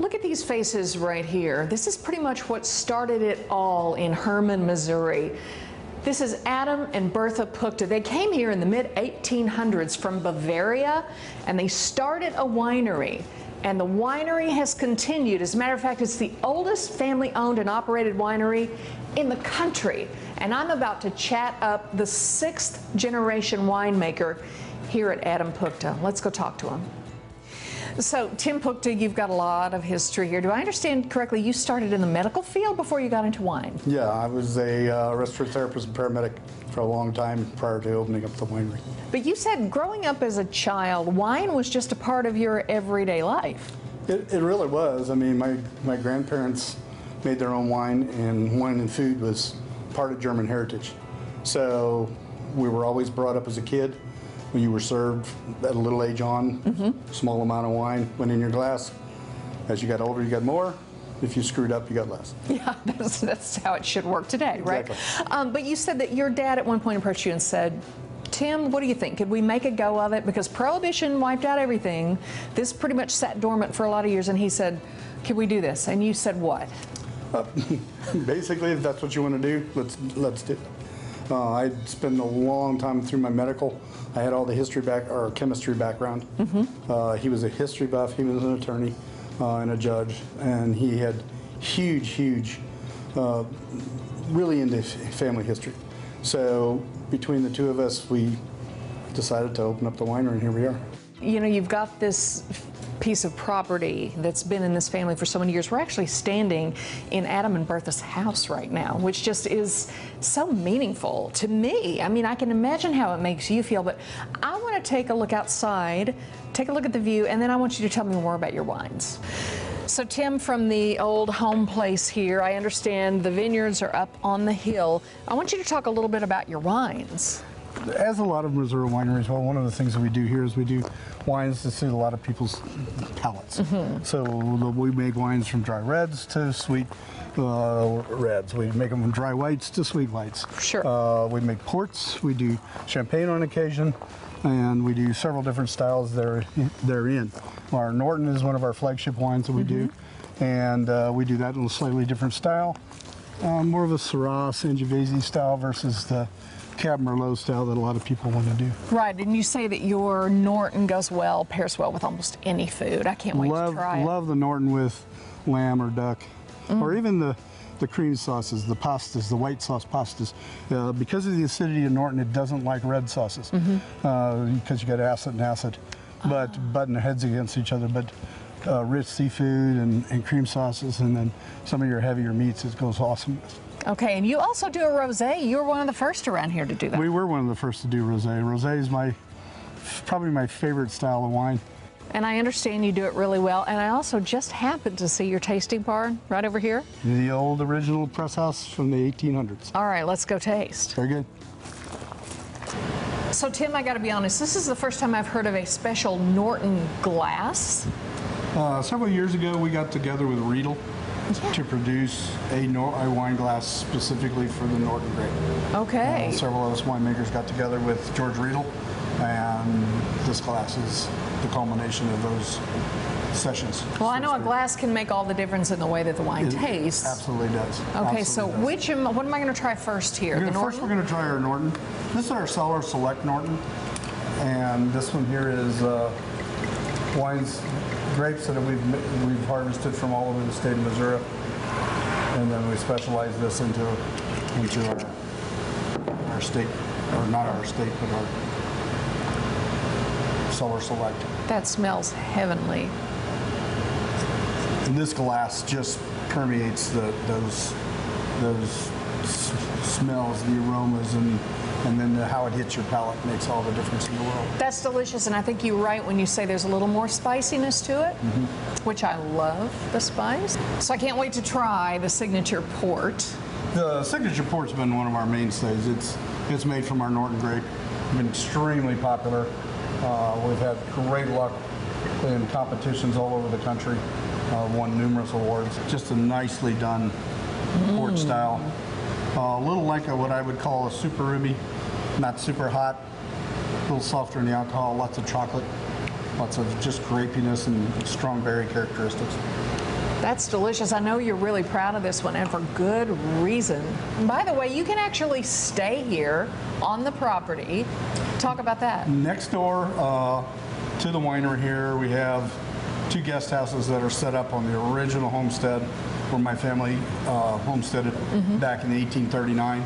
Look at these faces right here. This is pretty much what started it all in Hermann, Missouri. This is Adam and Bertha Puchta. They came here in the mid-1800s from Bavaria, and they started a winery. And the winery has continued. As a matter of fact, it's the oldest family-owned and operated winery in the country. And I'm about to chat up the 6th generation winemaker here at Adam Puchta. Let's go talk to him. So, Tim Puchta, you've got a lot of history here. Do I understand correctly, you started in the medical field before you got into wine? Yeah, I was a respiratory therapist and paramedic for a long time prior to opening up the winery. But you said growing up as a child, wine was just a part of your everyday life. It really was. I mean, my grandparents made their own wine, and wine and food was part of German heritage. So we were always brought up as a kid. When you were served at a little age on, small amount of wine went in your glass. As you got older, you got more. If you screwed up, you got less. Yeah, that's how it should work today, right? Exactly. But you said that your dad at one point approached you and said, Tim, what do you think? Could we make a go of it? Because Prohibition wiped out everything. This pretty much sat dormant for a lot of years, and he said, can we do this? And you said what? Basically, if that's what you want to do, let's do it. I'd spent a long time through my medical. I had all the chemistry background. He was a history buff. He was an attorney and a judge, and he had huge, really into family history. So between the two of us, we decided to open up the winery, and here we are. You know, you've got this piece of property that's been in this family for so many years. We're actually standing in Adam and Bertha's house right now, which just is so meaningful to me. I mean, I can imagine how it makes you feel, but I want to take a look outside, take a look at the view, and then I want you to tell me more about your wines. So Tim, from the old home place here, I understand the vineyards are up on the hill. I want you to talk a little bit about your wines. As a lot of Missouri wineries, well, one of the things that we do here is we do wines to suit a lot of people's palates. So we make wines from dry reds to sweet reds. We make them from dry whites to sweet whites. Sure. We make ports. We do champagne on occasion, and we do several different styles therein. Our Norton is one of our flagship wines that we do, and we do that in a slightly different style, more of a Syrah Sangiovese style versus the Cab Merlot style that a lot of people want to do. Right, and you say that your Norton pairs well with almost any food. I can't wait to try it. Love the Norton with lamb or duck, or even the cream sauces, the pastas, the white sauce pastas. Because of the acidity of Norton, it doesn't like red sauces because you got acid and acid, but butting their heads against each other. But rich seafood and cream sauces, and then some of your heavier meats, it goes awesome with. Okay, and you also do a rosé. You were one of the first around here to do that. We were one of the first to do rosé. Rosé is probably my favorite style of wine. And I understand you do it really well. And I also just happened to see your tasting bar right over here. The old original press house from the 1800s. All right, let's go taste. Very good. So Tim, I got to be honest, this is the first time I've heard of a special Norton glass. Several years ago, we got together with Riedel to produce a wine glass specifically for the Norton grape. Okay. Several of us winemakers got together with George Riedel, and this glass is the culmination of those sessions. Well, I know a glass can make all the difference in the way that the wine tastes. Absolutely does. Okay, so what am I going to try first here? First, we're going to try our Norton. This is our Cellar Select Norton, and this one here is grapes that we've harvested from all over the state of Missouri, and then we specialize this into our state, or not our state, but our Cellar Select. That smells heavenly. And this glass just permeates those smells, the aromas, and then how it hits your palate makes all the difference in the world. That's delicious, and I think you're right when you say there's a little more spiciness to it, which I love the spice. So I can't wait to try the signature port. The signature port's been one of our mainstays. It's made from our Norton grape. Been extremely popular. We've had great luck in competitions all over the country. Won numerous awards. Just a nicely done port style. A little like what I would call a super ruby, not super hot, a little softer in the alcohol, lots of chocolate, lots of just grapiness and strong berry characteristics. That's delicious. I know you're really proud of this one, and for good reason. And by the way, you can actually stay here on the property. Talk about that. Next door to the winery here, we have 2 guest houses that are set up on the original homestead where my family homesteaded back in 1839.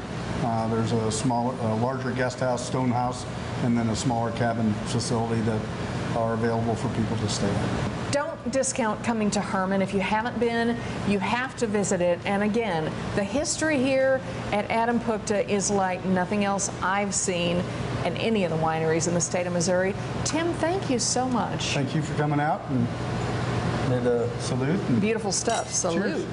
There's a larger guest house, stone house, and then a smaller cabin facility that are available for people to stay in. Don't discount coming to Herman. If you haven't been, you have to visit it. And again, the history here at Adam Pukta is like nothing else I've seen in any of the wineries in the state of Missouri. Tim, thank you so much. Thank you for coming out, and made a salute. Beautiful stuff. Salute. Cheers.